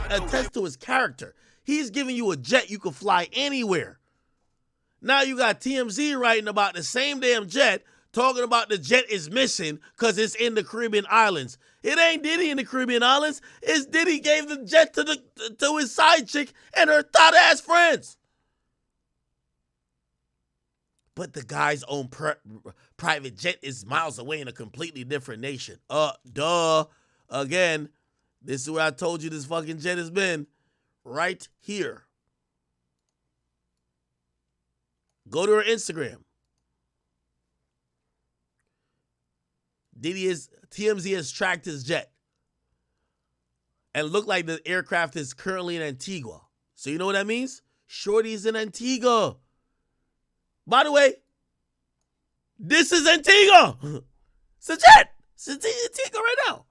Attest to his character. He's giving you a jet you can fly anywhere. Now you got TMZ writing about the same damn jet, talking about the jet is missing because it's in the Caribbean islands. It ain't Diddy in the Caribbean islands. It's Diddy gave the jet to his side chick and her thought-ass friends. But the guy's own private jet is miles away in a completely different nation. Duh. Again, this is where I told you this fucking jet has been. Right here. Go to her Instagram. TMZ has tracked his jet. And looked like the aircraft is currently in Antigua. So you know what that means? Shorty's in Antigua. By the way, this is Antigua. It's a jet. It's Antigua right now.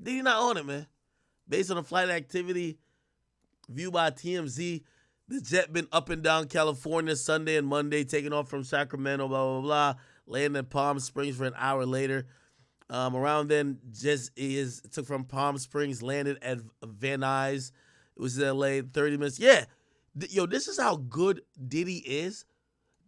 Diddy not on it, man. Based on the flight activity viewed by TMZ, the jet been up and down California Sunday and Monday, taking off from Sacramento, blah, blah, blah, landing in Palm Springs for an hour later. Around then, took from Palm Springs, landed at Van Nuys. It was in LA, 30 minutes. Yeah. Yo, this is how good Diddy is.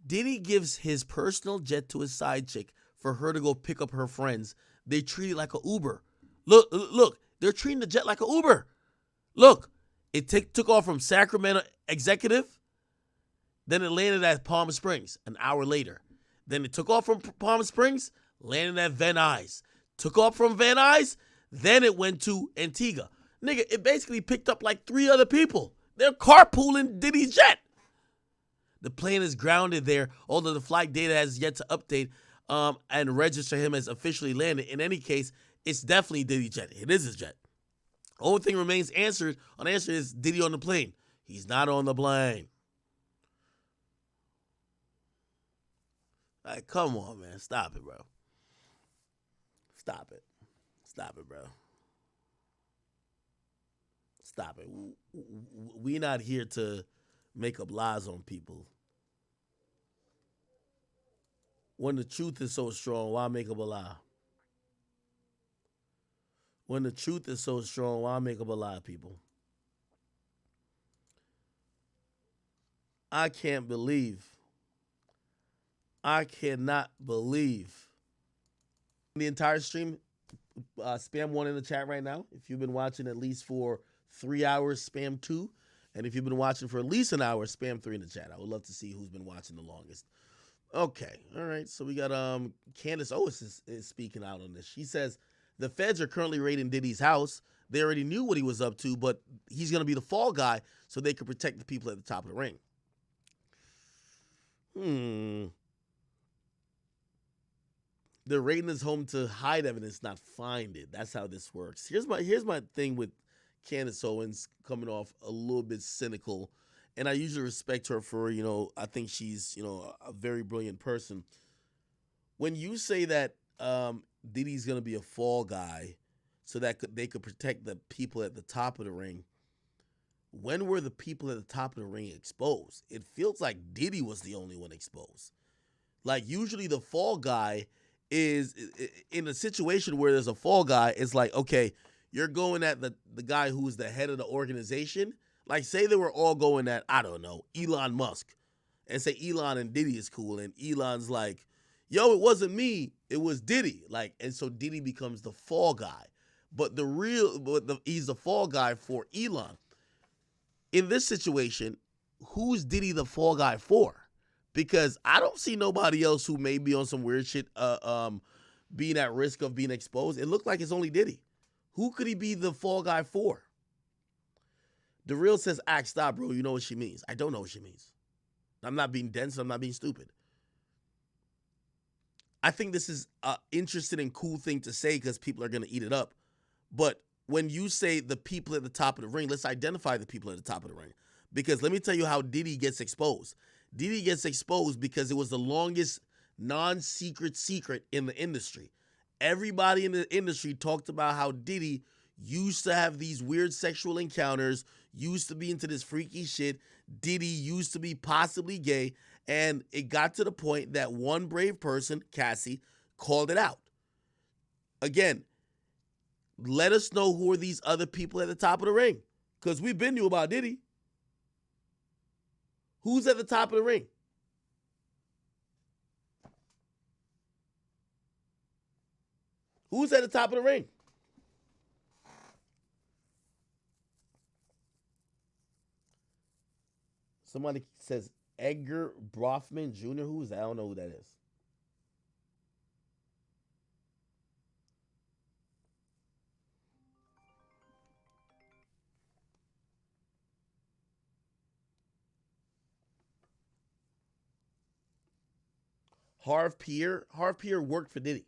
Diddy gives his personal jet to his side chick for her to go pick up her friends. They treat it like an Uber. Look, they're treating the jet like an Uber. Look, it took off from Sacramento Executive. Then it landed at Palm Springs an hour later. Then it took off from Palm Springs, landed at Van Nuys. Took off from Van Nuys, then it went to Antigua. Nigga, it basically picked up like 3 other people. They're carpooling Diddy's jet. The plane is grounded there, although the flight data has yet to update and register him as officially landed. In any case, it's definitely Diddy's jet. It is his jet. Only thing remains unanswered is Diddy on the plane. He's not on the plane. Like, come on, man. Stop it, bro. Stop it. Stop it, bro. Stop it. We not here to make up lies on people. When the truth is so strong, why make up a lie? When the truth is so strong, why make up a lie, people? I cannot believe the entire stream. Spam 1 in the chat right now. If you've been watching at least for 3 hours, spam 2. And if you've been watching for at least an hour, spam 3 in the chat. I would love to see who's been watching the longest. Okay. All right. So we got Candace Owens is speaking out on this. She says the feds are currently raiding Diddy's house. They already knew what he was up to, but he's going to be the fall guy so they could protect the people at the top of the ring. They're raiding his home to hide evidence, not find it. That's how this works. Here's my thing with Candace Owens coming off a little bit cynical, and I usually respect her for, I think she's, a very brilliant person. When you say that Diddy's going to be a fall guy so that they could protect the people at the top of the ring, when were the people at the top of the ring exposed? It feels like Diddy was the only one exposed. Like, usually the fall guy is in a situation where there's a fall guy. It's like, okay, you're going at the guy who's the head of the organization. Like, say they were all going at, I don't know, Elon Musk. And say Elon and Diddy is cool. And Elon's like, yo, it wasn't me. It was Diddy. Like, and so Diddy becomes the fall guy. But he's the fall guy for Elon. In this situation, who's Diddy the fall guy for? Because I don't see nobody else who may be on some weird shit being at risk of being exposed. It looked like it's only Diddy. Who could he be the fall guy for? The Real says, stop, bro. You know what she means. I don't know what she means. I'm not being dense. I'm not being stupid. I think this is an interesting and cool thing to say because people are going to eat it up. But when you say the people at the top of the ring, let's identify the people at the top of the ring. Because let me tell you how Diddy gets exposed. Diddy gets exposed because it was the longest non-secret secret in the industry. Everybody in the industry talked about how Diddy used to have these weird sexual encounters, used to be into this freaky shit. Diddy used to be possibly gay. And it got to the point that one brave person, Cassie, called it out. Again, Let us know who are these other people at the top of the ring. Because we've been knew about Diddy. Who's at the top of the ring? Who's at the top of the ring? Somebody says Edgar Brothman Jr. Who is that? I don't know who that is. Harv Pierre. Harv Pierre worked for Diddy.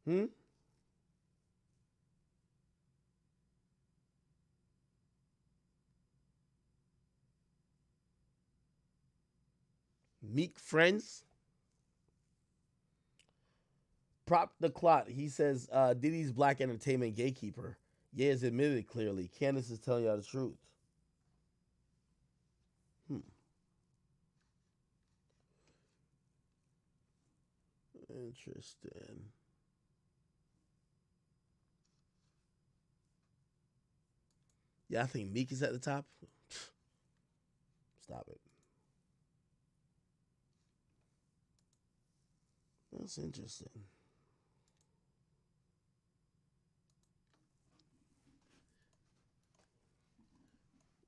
Hmm? Meek Friends. Prop the Clot. He says Diddy's black entertainment gatekeeper. Yeah, has admitted it clearly. Candace is telling y'all the truth. Hmm. Interesting. Yeah, I think Meek is at the top. Stop it. That's interesting.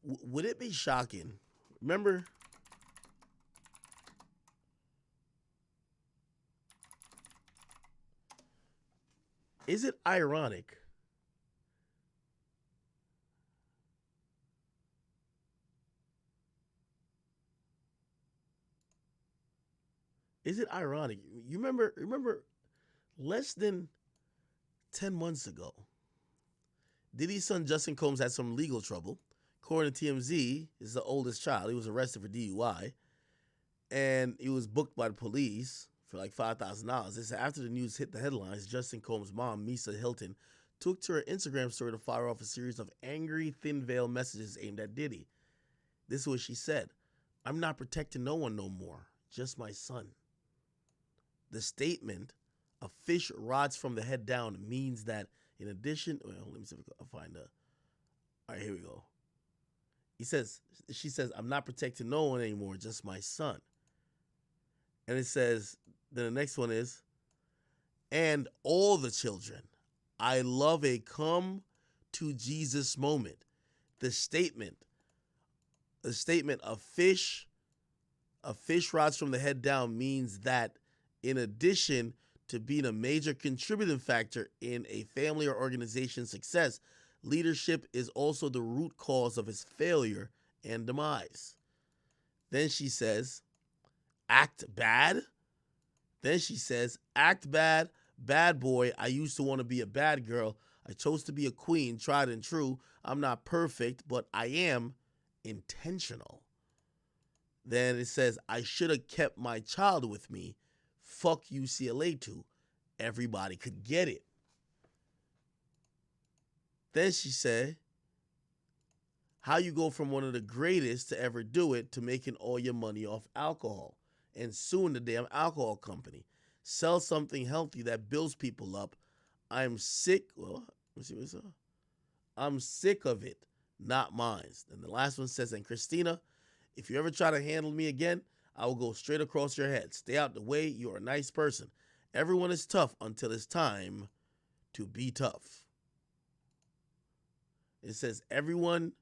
Would it be shocking? Remember, is it ironic? Is it ironic? You remember less than 10 months ago, Diddy's son Justin Combs had some legal trouble. According to TMZ, is the oldest child. He was arrested for DUI, and he was booked by the police for like $5,000. They said after the news hit the headlines, Justin Combs' mom, Misa Hilton, took to her Instagram story to fire off a series of angry, thin veil messages aimed at Diddy. This is what she said: "I'm not protecting no one no more, just my son." The statement, "a fish rots from the head down," means that in addition, well, let me see if I can find the. All right, here we go. She says, "I'm not protecting no one anymore, just my son." And it says, then the next one is, "and all the children. I love a come to Jesus moment." The statement, a fish rots from the head down means that in addition to being a major contributing factor in a family or organization's success, leadership is also the root cause of its failure and demise. Then she says, "act bad." Then she says, "act bad, bad boy. I used to want to be a bad girl. I chose to be a queen, tried and true. I'm not perfect, but I am intentional." Then it says, "I should have kept my child with me. Fuck UCLA too. Everybody could get it." Then she said, "how you go from one of the greatest to ever do it to making all your money off alcohol and suing the damn alcohol company. Sell something healthy that builds people up. I'm sick." Well, let's see what's up. "I'm sick of it, not mine." And the last one says, "and Christina, if you ever try to handle me again, I will go straight across your head. Stay out the way. You're a nice person. Everyone is tough until it's time to be tough." It says, "everyone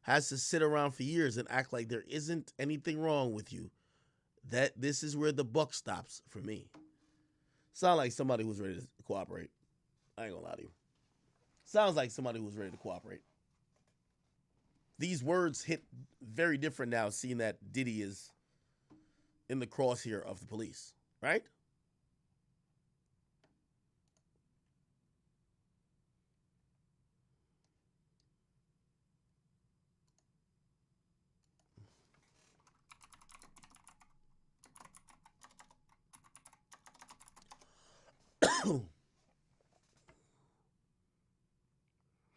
has to sit around for years and act like there isn't anything wrong with you. That this is where the buck stops for me." Sound like somebody who's ready to cooperate. I ain't gonna lie to you. Sounds like somebody who's ready to cooperate. These words hit very different now, seeing that Diddy is in the crosshair of the police, right?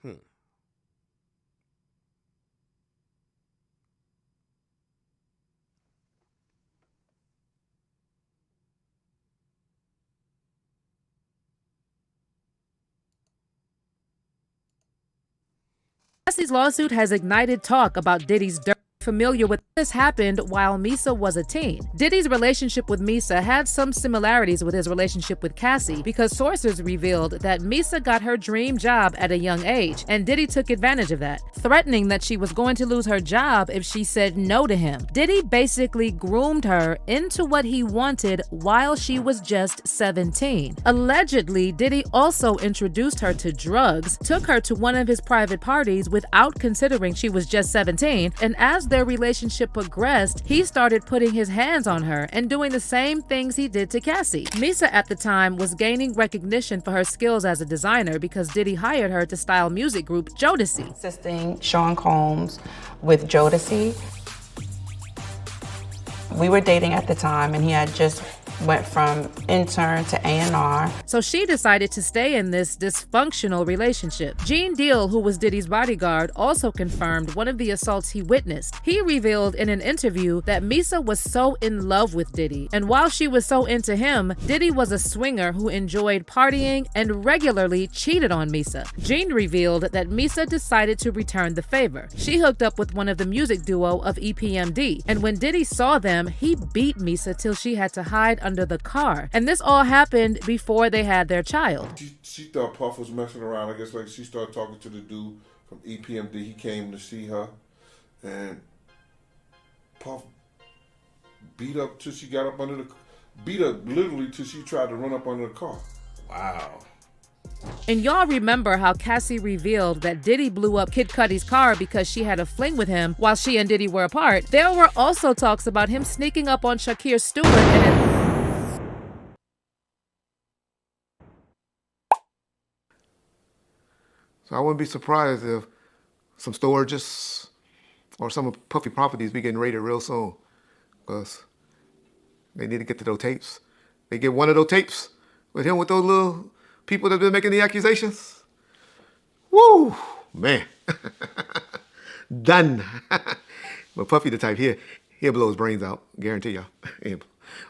Hmm. Cassie's lawsuit has ignited talk about Diddy's dirt. Familiar with this happened while Misa was a teen. Diddy's relationship with Misa had some similarities with his relationship with Cassie because sources revealed that Misa got her dream job at a young age, and Diddy took advantage of that, threatening that she was going to lose her job if she said no to him. Diddy basically groomed her into what he wanted while she was just 17. Allegedly, Diddy also introduced her to drugs, took her to one of his private parties without considering she was just 17, and as their relationship progressed, he started putting his hands on her and doing the same things he did to Cassie. Misa at the time was gaining recognition for her skills as a designer because Diddy hired her to style music group Jodeci. Assisting Sean Combs with Jodeci. We were dating at the time and he had just went from intern to A&R. So she decided to stay in this dysfunctional relationship. Gene Deal, who was Diddy's bodyguard, also confirmed one of the assaults he witnessed. He revealed in an interview that Misa was so in love with Diddy, and while she was so into him, Diddy was a swinger who enjoyed partying and regularly cheated on Misa. Gene revealed that Misa decided to return the favor. She hooked up with one of the music duo of EPMD, and when Diddy saw them, he beat Misa till she had to hide under the car. And this all happened before they had their child. She thought Puff was messing around. I guess like she started talking to the dude from EPMD. He came to see her, and Puff beat up till she got up under the, beat her literally till she tried to run up under the car. Wow. And y'all remember how Cassie revealed that Diddy blew up Kid Cudi's car because she had a fling with him while she and Diddy were apart. There were also talks about him sneaking up on Shakir Stewart and So I wouldn't be surprised if some storages or some of Puffy properties be getting raided real soon, because they need to get to those tapes. They get one of those tapes with him with those little people that been making the accusations. Woo, man. Done. But Puffy the type here, he'll blow his brains out, guarantee y'all.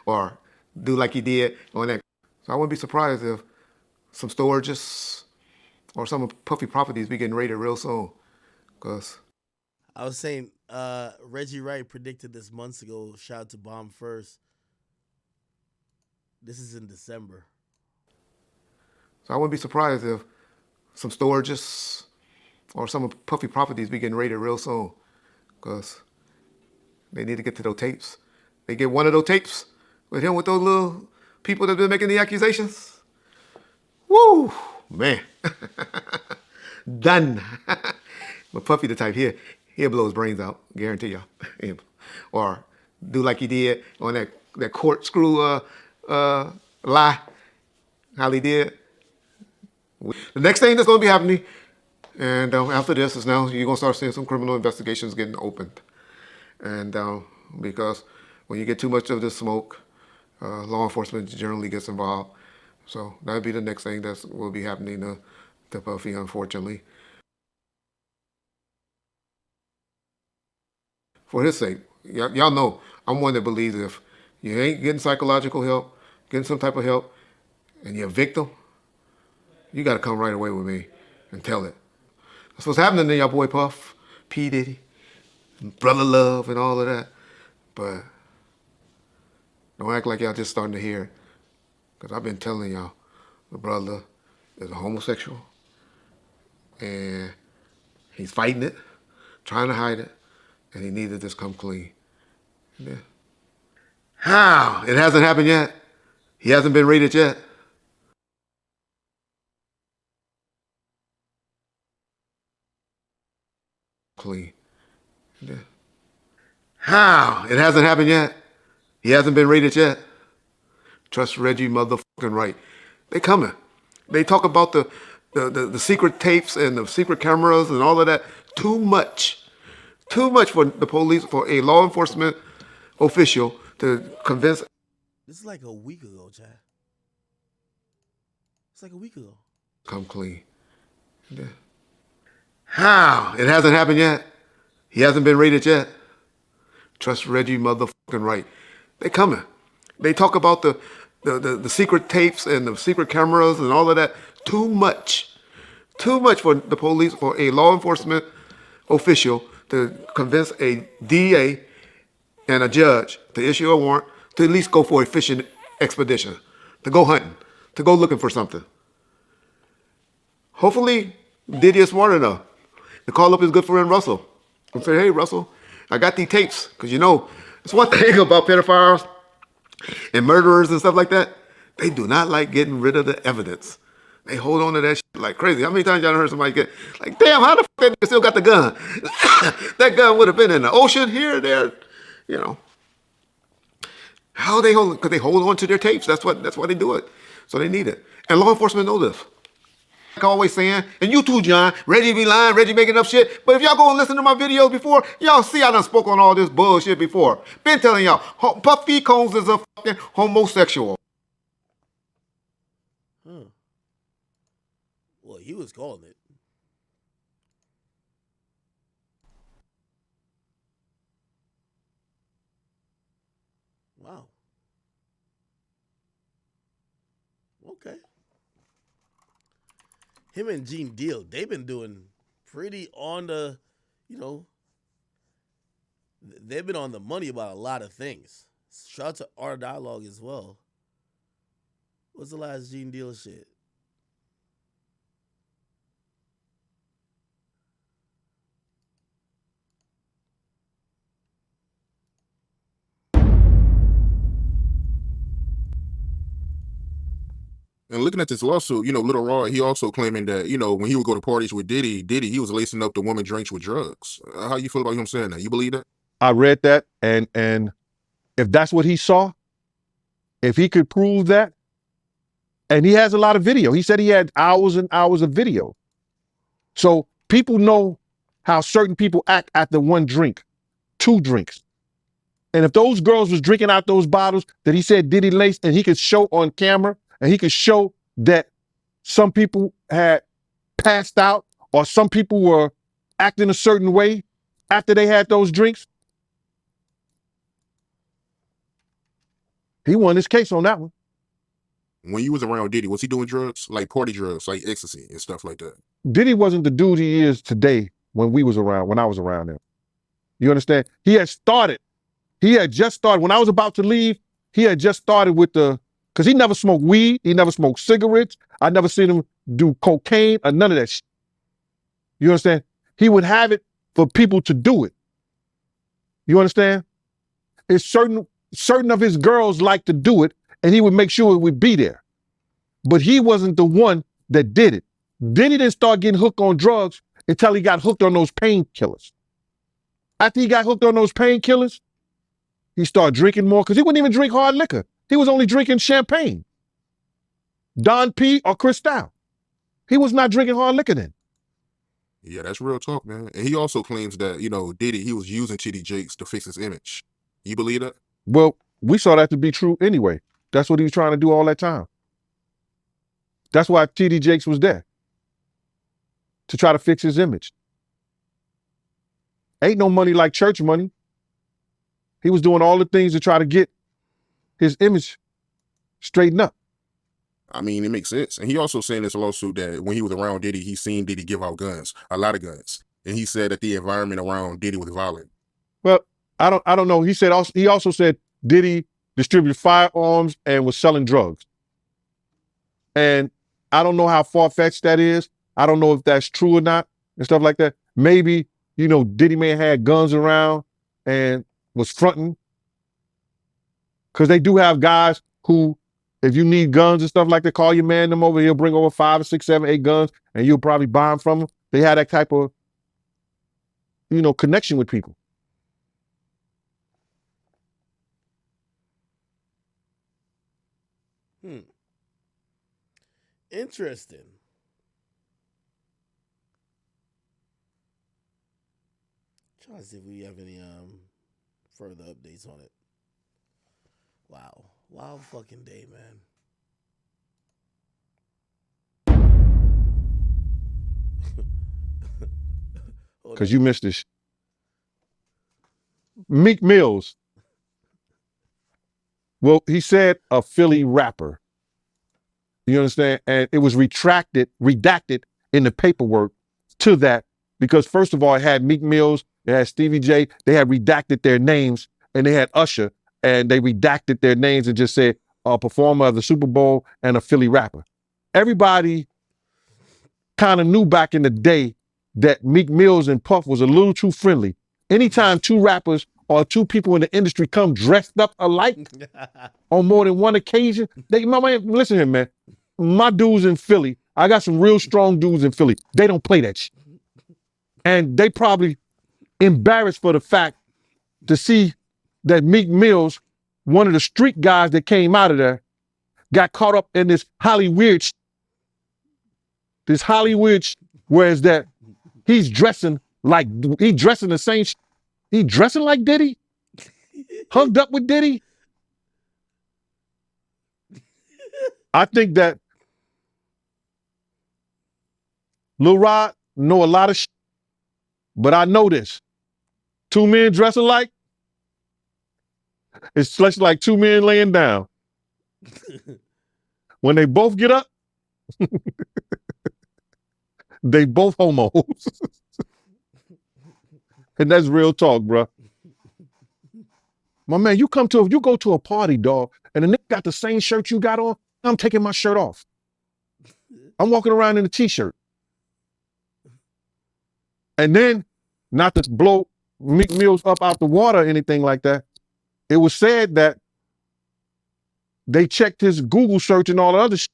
Or do like he did on that. So I wouldn't be surprised if some storages or some of Puffy properties be getting raided real soon, because I was saying, Reggie Wright predicted this months ago. Shout out to Bomb First. This is in December. So I wouldn't be surprised if some storages or some of Puffy properties be getting raided real soon, because they need to get to those tapes. They get one of those tapes with him with those little people that been making the accusations. Woo, man. Done. But Puffy the type here, he'll blow his brains out, guarantee y'all. Or do like he did on that corkscrew lie, how he did. The next thing that's going to be happening, and after this, is now you're going to start seeing some criminal investigations getting opened. And because when you get too much of this smoke, law enforcement generally gets involved. So that'll be the next thing that will be happening to Puffy, unfortunately. For his sake, y'all know I'm one that believes if you ain't getting psychological help, getting some type of help, and you're a victim, you got to come right away with me and tell it. That's what's happening to y'all boy Puff, P. Diddy, Brother Love, and all of that. But don't act like y'all just starting to hear it. Because I've been telling y'all, the brother is a homosexual, and he's fighting it, trying to hide it, and he needs to just come clean. Yeah. How? It hasn't happened yet. He hasn't been raided yet. Clean. Yeah. How? It hasn't happened yet. He hasn't been raided yet. Trust Reggie motherfucking Wright. They coming. They talk about the secret tapes and the secret cameras and all of that. Too much. Too much for the police, for a law enforcement official to convince. This is like a week ago, Chad. It's like a week ago. Come clean. Yeah. How? It hasn't happened yet. He hasn't been raided yet. Trust Reggie motherfucking Wright. They coming. They talk about the secret tapes and the secret cameras and all of that. Too much. Too much for the police, for a law enforcement official to convince a DA and a judge to issue a warrant to at least go for a fishing expedition, to go hunting, to go looking for something. Hopefully, Diddy is smart enough to call up his good friend Russell and say, hey, Russell, I got these tapes. Because you know, it's one thing about pedophiles and murderers and stuff like that. They do not like getting rid of the evidence. They hold on to that shit like crazy. How many times y'all heard somebody get like, damn, how the fuck that nigga still got the gun? That gun would have been in the ocean, here, there, you know. How they hold? Because they hold on to their tapes. That's why they do it. So they need it. And law enforcement know this. Like I always saying, and you too, John, Reggie be lying, Reggie making up shit. But if y'all go and listen to my videos before, y'all see I done spoke on all this bullshit before. Been telling y'all, Puffy Combs is a fucking homosexual. Well, he was calling it. Wow. Okay. Him and Gene Deal, they've been doing pretty on the, you know, they've been on the money about a lot of things. Shout out to Art Dialogue as well. What's the last Gene Deal shit? And looking at this lawsuit, you know, Lil Ro, he also claiming that, you know, when he would go to parties with Diddy, he was lacing up the woman drinks with drugs. How you feel about him saying that? You believe that? I read that, and if that's what he saw, if he could prove that, and he has a lot of video. He said he had hours and hours of video. So people know how certain people act after one drink, two drinks. And if those girls was drinking out those bottles that he said Diddy laced, and he could show on camera, and he could show that some people had passed out or some people were acting a certain way after they had those drinks, he won his case on that one. When you was around Diddy, was he doing drugs? Like party drugs, like ecstasy and stuff like that? Diddy wasn't the dude he is today when I was around him. You understand? He had just started, when I was about to leave, he had just started with because he never smoked weed, he never smoked cigarettes, I never seen him do cocaine or none of that shit. You understand? He would have it for people to do it. You understand? It's certain of his girls like to do it, and he would make sure it would be there. But he wasn't the one that did it. Diddy didn't start getting hooked on drugs until he got hooked on those painkillers. After he got hooked on those painkillers, he started drinking more, because he wouldn't even drink hard liquor. He was only drinking champagne, Don P or Cristal. He was not drinking hard liquor then. Yeah, that's real talk, man. And he also claims that, you know, Diddy, he was using TD Jakes to fix his image. You believe that? Well, we saw that to be true anyway. That's what he was trying to do all that time. That's why TD Jakes was there, to try to fix his image. Ain't no money like church money. He was doing all the things to try to get his image straightened up. I mean, it makes sense. And he also said in this lawsuit that when he was around Diddy, he seen Diddy give out guns, a lot of guns. And he said that the environment around Diddy was violent. Well, I don't know. He also said Diddy distributed firearms and was selling drugs. And I don't know how far-fetched that is. I don't know if that's true or not and stuff like that. Maybe, you know, Diddy may have had guns around and was fronting. Because they do have guys who, if you need guns and stuff like that, call your man them over. He'll bring over 5 or 6, 7, 8 guns, and you'll probably buy them from them. They had that type of, you know, connection with people. Interesting. Trying to see if we have any further updates on it. Wow. Wild fucking day, man. Because you missed this. Meek Mills. Well, he said a Philly rapper. You understand? And it was redacted in the paperwork to that because first of all, it had Meek Mills, it had Stevie J, they had redacted their names, and they had Usher, and they redacted their names and just said a performer of the Super Bowl and a Philly rapper. Everybody kind of knew back in the day that Meek Mills and Puff was a little too friendly. Anytime two rappers or two people in the industry come dressed up alike on more than one occasion, my man, listen here, man. My dudes in Philly, I got some real strong dudes in Philly. They don't play that shit. And they probably embarrassed for the fact to see that Meek Mills, one of the street guys that came out of there, got caught up in this Hollywood shit. This Hollywood shit, whereas that he's dressing the same shit. He dressing like Diddy? Hugged up with Diddy? I think that Lil Rod know a lot of shit, but I know this. Two men dress alike, it's just like two men laying down. When they both get up, they both homos. And that's real talk, bro. My man, you go to a party, dog, and the nigga got the same shirt you got on, I'm taking my shirt off. I'm walking around in a t-shirt. And then, not to blow Meek Mills up out the water or anything like that, it was said that they checked his Google search and all the other shit,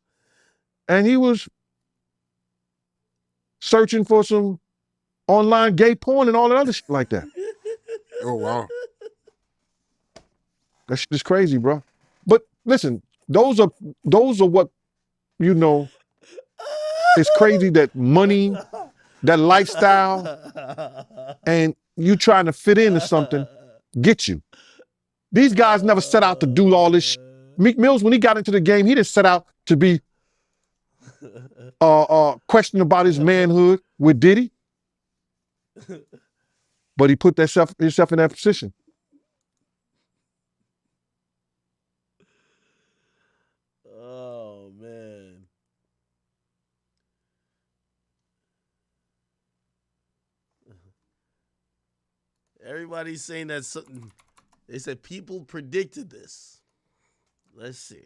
and he was searching for some online gay porn and all that other shit like that. Oh, wow. That shit is crazy, bro. But listen, those are what, you know, it's crazy that money, that lifestyle, and you trying to fit into something, get you. These guys never set out to do all this shit. Meek Mills, when he got into the game, he didn't set out to be questioning about his manhood with Diddy. But he put himself in that position. Oh, man. Everybody's saying that something. They said people predicted this. Let's see.